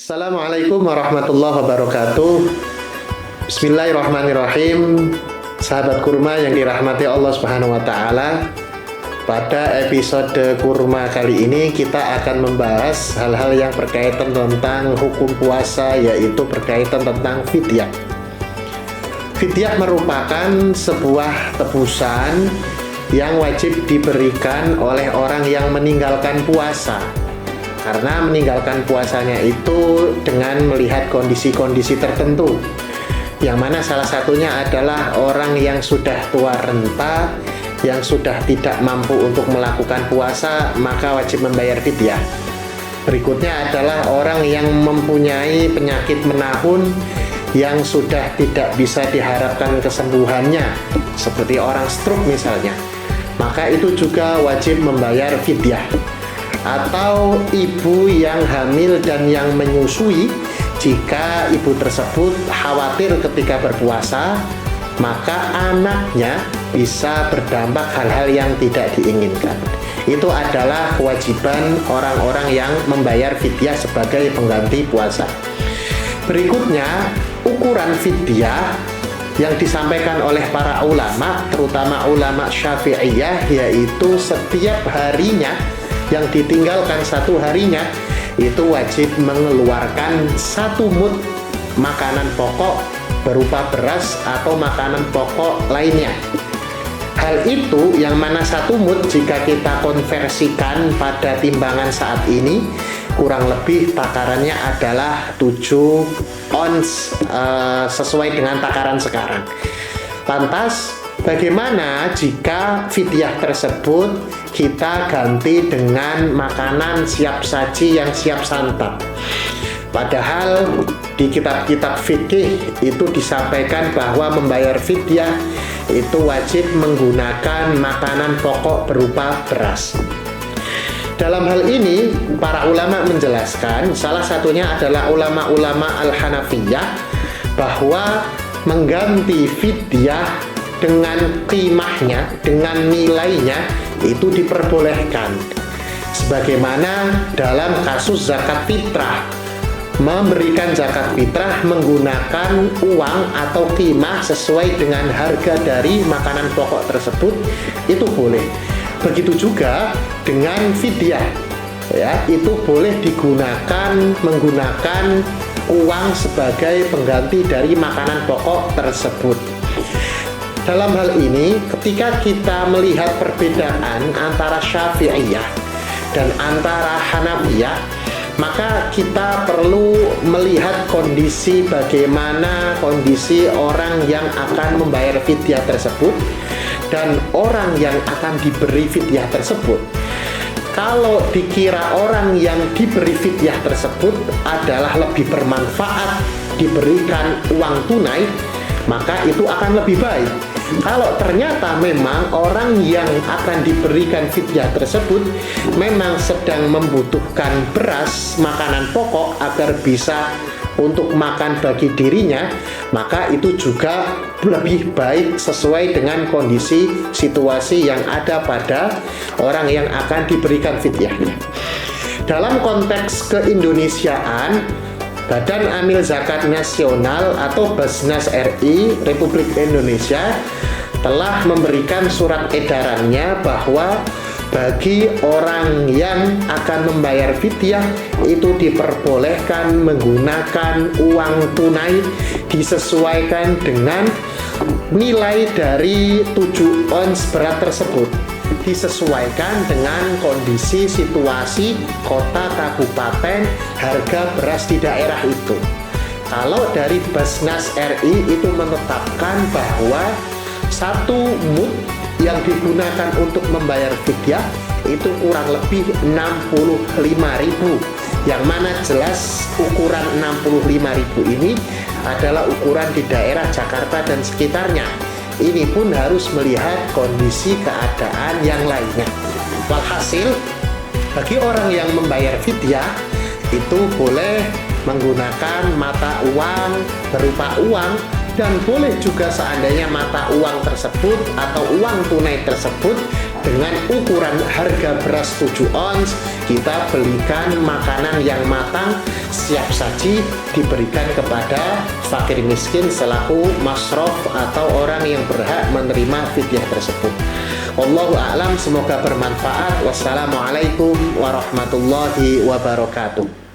Assalamualaikum warahmatullahi wabarakatuh. Bismillahirrahmanirrahim. Sahabat kurma yang dirahmati Allah Subhanahu wa taala. Pada episode kurma kali ini kita akan membahas hal-hal yang berkaitan tentang hukum puasa, yaitu berkaitan tentang fidyah. Fidyah merupakan sebuah tebusan yang wajib diberikan oleh orang yang meninggalkan puasa. Karena meninggalkan puasanya itu dengan melihat kondisi-kondisi tertentu, yang mana salah satunya adalah orang yang sudah tua renta, yang sudah tidak mampu untuk melakukan puasa, maka wajib membayar fidyah. Berikutnya adalah orang yang mempunyai penyakit menahun yang sudah tidak bisa diharapkan kesembuhannya, seperti orang stroke misalnya, maka itu juga wajib membayar fidyah. Atau ibu yang hamil dan yang menyusui, jika ibu tersebut khawatir ketika berpuasa, maka anaknya bisa berdampak hal-hal yang tidak diinginkan. Itu adalah kewajiban orang-orang yang membayar fidyah sebagai pengganti puasa. Berikutnya, ukuran fidyah yang disampaikan oleh para ulama, terutama ulama Syafi'iyah, yaitu setiap harinya yang ditinggalkan satu harinya itu wajib mengeluarkan 1 mud makanan pokok berupa beras atau makanan pokok lainnya. Hal itu yang mana 1 mud jika kita konversikan pada timbangan saat ini kurang lebih takarannya adalah 7 ons sesuai dengan takaran sekarang. Lantas bagaimana jika fidyah tersebut kita ganti dengan makanan siap saji yang siap santap? Padahal di kitab-kitab fikih itu disampaikan bahwa membayar fidyah itu wajib menggunakan makanan pokok berupa beras. Dalam hal ini para ulama menjelaskan, salah satunya adalah ulama-ulama Al-Hanafiyah, bahwa mengganti fidyah dengan qimahnya, dengan nilainya itu diperbolehkan. Sebagaimana dalam kasus zakat fitrah, memberikan zakat fitrah menggunakan uang atau qimah sesuai dengan harga dari makanan pokok tersebut, itu boleh. Begitu juga dengan fidyah, ya, itu boleh digunakan menggunakan uang sebagai pengganti dari makanan pokok tersebut. Dalam hal ini, ketika kita melihat perbedaan antara Syafi'iyah dan antara Hanafiyah, maka kita perlu melihat kondisi bagaimana kondisi orang yang akan membayar fidyah tersebut dan orang yang akan diberi fidyah tersebut. Kalau dikira orang yang diberi fidyah tersebut adalah lebih bermanfaat diberikan uang tunai, maka itu akan lebih baik. Kalau ternyata memang orang yang akan diberikan fidyah tersebut memang sedang membutuhkan beras, makanan pokok agar bisa untuk makan bagi dirinya, maka itu juga lebih baik sesuai dengan kondisi situasi yang ada pada orang yang akan diberikan fidyahnya. Dalam konteks keindonesiaan, Badan Amil Zakat Nasional atau Basnas RI Republik Indonesia telah memberikan surat edarannya bahwa bagi orang yang akan membayar fidyah itu diperbolehkan menggunakan uang tunai disesuaikan dengan nilai dari 7 ons berat tersebut, disesuaikan dengan kondisi situasi kota, kabupaten, harga beras di daerah itu. Kalau dari Basnas RI itu menetapkan bahwa 1 mud yang digunakan untuk membayar fidyah itu kurang lebih 65.000, yang mana jelas ukuran 65.000 ini adalah ukuran di daerah Jakarta dan sekitarnya. Ini pun harus melihat kondisi keadaan yang lainnya. Walhasil, bagi orang yang membayar fidyah itu boleh menggunakan mata uang berupa uang, dan boleh juga seandainya mata uang tersebut atau uang tunai tersebut dengan ukuran harga beras 7 ons, kita belikan makanan yang matang, siap saji, diberikan kepada fakir miskin selaku masrof atau orang yang berhak menerima fidyah tersebut. Wallahu a'lam, semoga bermanfaat. Wassalamualaikum warahmatullahi wabarakatuh.